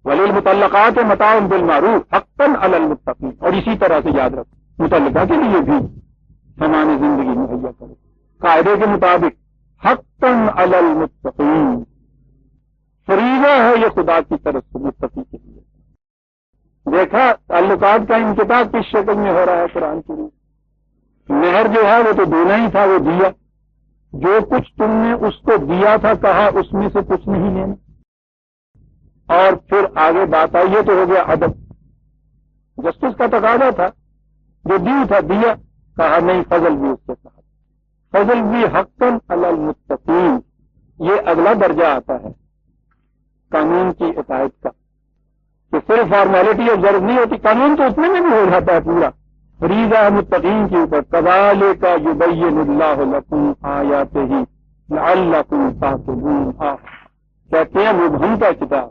وللمطلقات متاع بالمعروف حقا علی المتقین، اور اسی طرح سے یاد رکھو مطلقہ کے لیے بھی سامان زندگی مہیا کرو قاعدے کے مطابق حقا علی المتقین، فریضہ ہے یہ خدا کی طرف سے متقی کے لیے۔ دیکھا تعلقات کا انقطاع کس شکل میں ہو رہا ہے قرآن شریف۔ مہر جو ہے وہ تو دینا ہی تھا، وہ دیا، جو کچھ تم نے اس کو دیا تھا کہا اس میں سے کچھ نہیں لینا، اور پھر آگے بات آئی یہ تو ہو گیا ادب، جسٹس کا تقاضا تھا، جو دیو تھا دیا، کہا نہیں فضل بھی اس کے ساتھ، فضل بھی حقا علی المتقین۔ یہ اگلا درجہ آتا ہے قانون کی اطاعت کا، کہ صرف فارمیلٹی آبزرو نہیں ہوتی، قانون تو اتنے میں بھی ہو جاتا ہے پورا، فریضہ متقین کے اوپر۔ کذالک یبین اللہ لکم آیاتہ لعلکم تعقلون، کہتے ہیں مبہم کا کتاب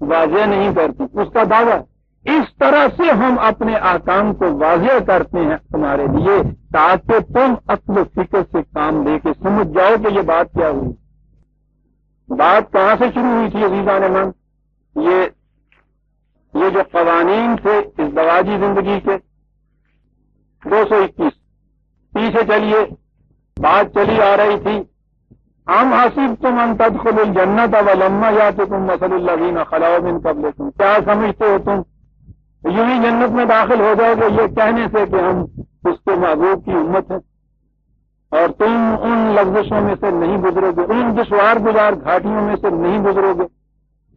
واضح نہیں کرتی، اس کا دعویٰ اس طرح سے ہم اپنے احکام کو واضح کرتے ہیں تمہارے لیے تاکہ تم عقل و فکر سے کام لے کے سمجھ جاؤ کہ یہ بات کیا ہوئی۔ بات کہاں سے شروع ہوئی تھی عزیزان من؟ یہ جو قوانین تھے ازدواجی زندگی کے 221 پیچھے چلیے، بات چلی آ رہی تھی ام حسبتم ان تدخلوا الجنۃ ولما یاتکم مثل الذین خلوا من قبلکم، کیا سمجھتے ہو تم یوں ہی جنت میں داخل ہو جاؤ گے یہ کہنے سے کہ ہم اس کے محبوب کی امت ہیں، اور تم ان لفظوں میں سے نہیں گزرو گے، ان دشوار گزار گھاٹیوں میں سے نہیں گزرو گے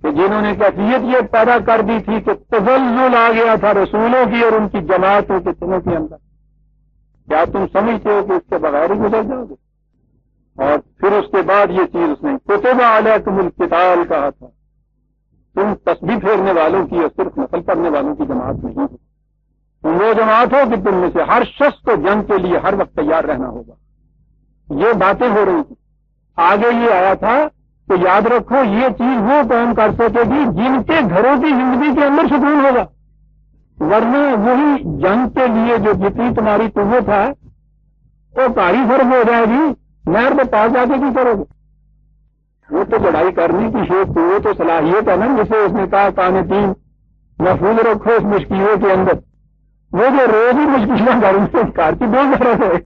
کہ جنہوں نے کیفیت یہ پیدا کر دی تھی کہ تزلزل آ گیا تھا رسولوں کی اور ان کی جماعتوں کے دلوں کے اندر۔ کیا تم سمجھتے ہو کہ اس کے بغیر ہی گزر جاؤ گے؟ اور پھر اس کے بعد یہ چیز اس نے کتب علیکم القتال کہا تھا، تم تسبیح پھیرنے والوں کی اور صرف نقل کرنے والوں کی جماعت نہیں ہو، تم وہ جماعت ہو کہ تم میں سے ہر شخص کو جنگ کے لیے ہر وقت تیار رہنا ہوگا۔ یہ باتیں ہو رہی تھی، آگے یہ آیا تھا کہ یاد رکھو یہ چیز وہ قوم کر سکے گی جن کے گھروں کی زندگی کے اندر سکون ہوگا، ورنہ وہی جنگ کے لیے جو جتنی تمہاری قوت ہے وہ کاری فرق ہو جائے گی، نہر میں پاس جا کے کی کرو گے؟ وہ تو لڑائی کرنے کی شوق تھی، وہ تو صلاحیت ہے نا، جسے اس نے کہا قانتین محفوظ رکھو اس مشکلوں کے اندر، وہ جو روز ہی مشکلیں گھر سے کار کی بول رہے تھے،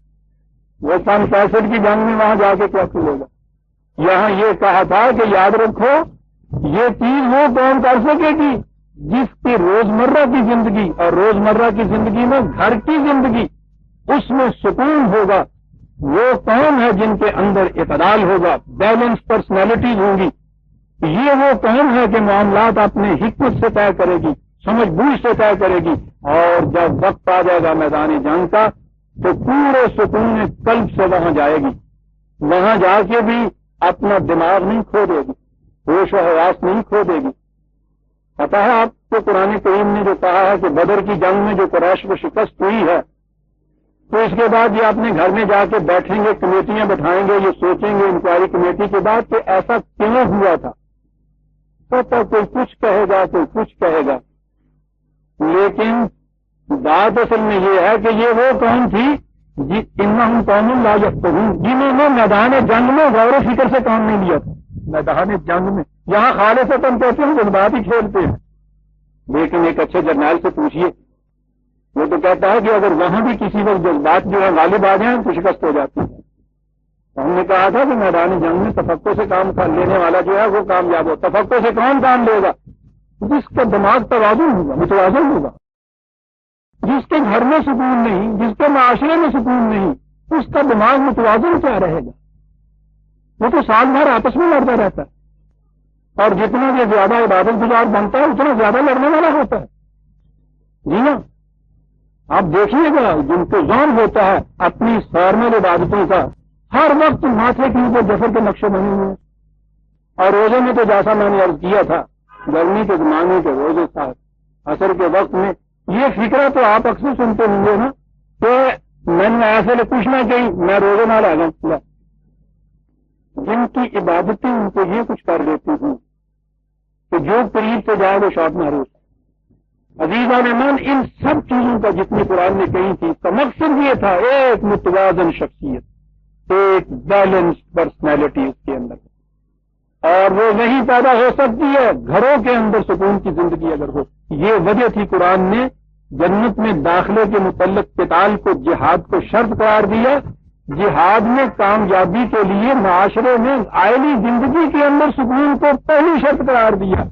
وہ سن 65 کی جنگ میں وہاں جا کے کیا کھلے گا؟ یہاں یہ کہا تھا کہ یاد رکھو یہ چیز وہ کون کر سکے گی جس کی روزمرہ کی زندگی، اور روزمرہ کی زندگی میں گھر کی زندگی اس میں سکون ہوگا، وہ قوم ہے جن کے اندر اعتدال ہوگا، بیلنس پرسنالٹیز ہوں گی، یہ وہ قوم ہے کہ معاملات اپنے حکمت سے طے کرے گی، سمجھ بوجھ سے طے کرے گی، اور جب وقت آ جائے گا میدان جنگ کا تو پورے سکون قلب سے وہاں جائے گی، وہاں جا کے بھی اپنا دماغ نہیں کھو دے گی، ہوش و حواس نہیں کھو دے گی۔ پتہ ہے آپ کو قرآن کریم نے جو کہا ہے کہ بدر کی جنگ میں جو قریش کو شکست ہوئی ہے، تو اس کے بعد یہ اپنے گھر میں جا کے بیٹھیں گے، کمیٹیاں بٹھائیں گے، یہ سوچیں گے انکوائری کمیٹی کے بعد کہ ایسا کیوں ہوا تھا۔ پتہ کوئی کچھ کہے گا کوئی کچھ کہے گا، لیکن بات اصل میں یہ ہے کہ یہ وہ قوم تھی انہم قوم لا یفقہون، جنہوں نے میدان جنگ میں غور و فکر سے کام نہیں لیا تھا۔ میدان جنگ میں یہاں خالصتاً کہتے ہیں جذبات ہی کھیلتے ہیں، لیکن ایک اچھے جرنیل سے پوچھیے، وہ تو کہتا ہے کہ اگر وہاں بھی کسی وقت جذبات جو ہے غالب آ جائیں تو شکست ہو جاتی ہے۔ ہم نے کہا تھا کہ میدان جنگ میں تفقع سے کام لینے والا جو ہے وہ کامیاب ہو۔ تفقع سے کون کام لے گا؟ جس کا دماغ توازن ہوگا، متوازن ہوگا، جس کے گھر میں سکون نہیں، جس کے معاشرے میں سکون نہیں، اس کا دماغ متوازن کیا رہے گا؟ وہ تو سال بھر آپس میں لڑتا رہتا ہے، اور جتنا یہ زیادہ عبادت گزار بنتا ہے اتنا زیادہ لڑنے والا ہوتا ہے۔ جی نا، آپ دیکھیے گا جن کو ذہن ہوتا ہے اپنی فارمل عبادتوں کا، ہر وقت ماتھے کے اوپر جفر کے نقشے بنے ہوئے ہیں، اور روزے میں تو جیسا میں نے عرض کیا تھا گرمی کے زمانے کے روزے صاحب عصر کے وقت میں یہ فکرہ تو آپ اکثر سنتے ہوں گے نا کہ میں نے ایسے پوچھنا چاہیے میں روزے نہ لے جاؤں، جن کی عبادتیں ان کو یہ کچھ کر دیتی ہوں کہ جو قریب سے جائے وہ شاٹ محروس۔ عزیزان من، ان سب چیزوں کا جتنی قرآن نے کہی تھی اس کا مقصد یہ تھا ایک متوازن شخصیت، ایک بیلنس پرسنالٹی اس کے اندر، اور وہ وہیں پیدا ہو سکتی ہے گھروں کے اندر سکون کی زندگی اگر ہو. یہ وجہ تھی قرآن نے جنت میں داخلے کے متعلق قتال کو جہاد کو شرط قرار دیا. جہاد میں کامیابی کے لیے معاشرے میں عائلی زندگی کے اندر سکون کو پہلی شرط قرار دیا.